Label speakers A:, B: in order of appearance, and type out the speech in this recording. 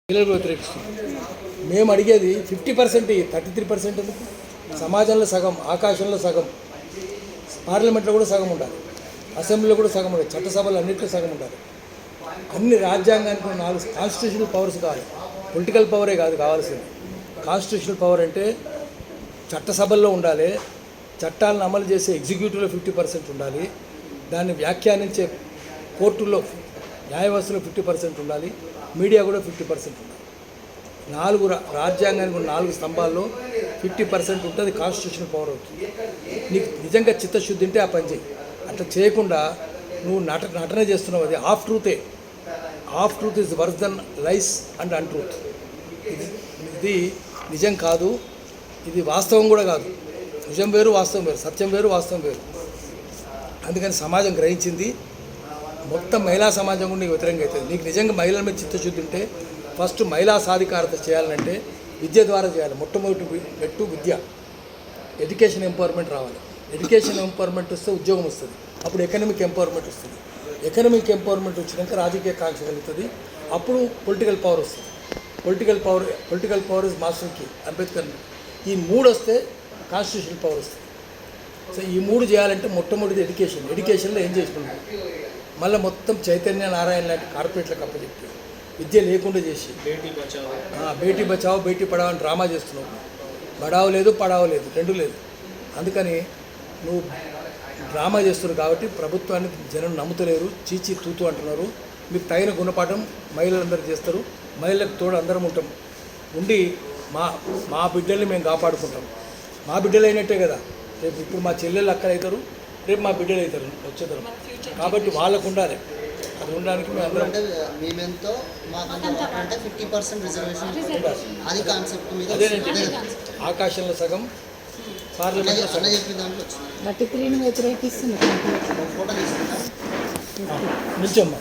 A: మహిళలకు వ్యతిరేకిస్తున్నాం. మేము అడిగేది 50%, 33% ఎందుకు? సమాజంలో సగం, ఆకాశంలో సగం, పార్లమెంట్లో కూడా సగం ఉండాలి, అసెంబ్లీలో కూడా సగం ఉండాలి, చట్టసభలు అన్నింటిలో సగం ఉండాలి. అన్ని రాజ్యాంగానికి 4 కాన్స్టిట్యూషనల్ పవర్స్ కావాలి. పొలిటికల్ పవరే కాదు కావాల్సింది. కాన్స్టిట్యూషనల్ పవర్ అంటే చట్టసభల్లో ఉండాలి, చట్టాలను అమలు చేసే ఎగ్జిక్యూటివ్లో 50% ఉండాలి, దాన్ని వ్యాఖ్యానించే కోర్టుల్లో న్యాయవ్యవస్థలో 50% ఉండాలి, మీడియా కూడా 50% ఉండాలి. 4 రాజ్యాంగానికి 4 స్తంభాల్లో 50% ఉంటుంది. కాన్స్టిట్యూషనల్ పవర్ అవుతుంది. నీకు నిజంగా చిత్తశుద్ధి ఉంటే ఆ పని చేయి. అట్లా చేయకుండా నువ్వు నటన చేస్తున్నావు. అది హాఫ్ ట్రూతే. Half truth is worse than lies and untruth. ఇది నిజం కాదు, ఇది వాస్తవం కూడా కాదు. నిజం వేరు, వాస్తవం వేరు, సత్యం వేరు, వాస్తవం వేరు. అందుకని సమాజం గ్రహించింది. మొత్తం మహిళా సమాజం కూడా నీకు వ్యతిరేకంగా అవుతుంది. నీకు నిజంగా మహిళల మీద చిత్తశుద్ధి ఉంటే ఫస్ట్ మహిళా సాధికారత చేయాలంటే విద్య ద్వారా చేయాలి. మొట్టమొదటి పెట్టు విద్య, ఎడ్యుకేషన్ ఎంపవర్మెంట్ రావాలి. ఎడ్యుకేషన్ ఎంపవర్మెంట్ వస్తే ఉద్యోగం వస్తుంది, అప్పుడు ఎకనామిక్ ఎంపవర్మెంట్ వస్తుంది. ఎకనామిక్ ఎంపవర్మెంట్ వచ్చినాక రాజకీయ కాంక్ష కలుగుతుంది, అప్పుడు పొలిటికల్ పవర్ వస్తుంది. Political power is master key, Ambedkar. ఈ 3 వస్తే కాన్స్టిట్యూషనల్ పవర్ వస్తుంది. సో ఈ 3 చేయాలంటే మొట్టమొదటిది ఎడ్యుకేషన్లో ఏం చేసుకుంటాం, మళ్ళీ మొత్తం చైతన్య నారాయణ లాంటి కార్పొరేట్లకు అప్పచెప్పి విద్య లేకుండా చేసి బేటీ బచావో బేటీ పడావో అని డ్రామా చేస్తున్నావు. బడావు లేదు, పడావు లేదు, 2 లేదు. అందుకని నువ్వు డ్రామా చేస్తున్నావు కాబట్టి ప్రభుత్వాన్ని జనం నమ్ముతలేరు, చీచీ తూతూ అంటున్నారు. మీకు తగిన గుణపాఠం మహిళలందరూ చేస్తారు. మహిళలకు తోడు అందరం ఉంటాం. ఉండి మా బిడ్డల్ని మేము కాపాడుకుంటాం. మా బిడ్డలు అయినట్టే కదా, రేపు ఇప్పుడు మా చెల్లెళ్ళు అక్కలు అవుతారు, రేపు మా బిడ్డలు అవుతారు వచ్చేతరం. కాబట్టి వాళ్ళకు ఉండాలి. అది ఉండడానికి మేము అందరం
B: మేమెంతో మాకంటే 50% రిజర్వేషన్ అది కాన్సెప్ట్ మీద
A: అదేనండి. ఆకాశంలో సగం, పార్లమెంట్లో సగం.
B: చెప్పిన దాంట్లో
C: వ్యతిరేకిస్తున్నారు.
B: ఫోటో తీసుకుంటా
A: నిల్చోమ్మా.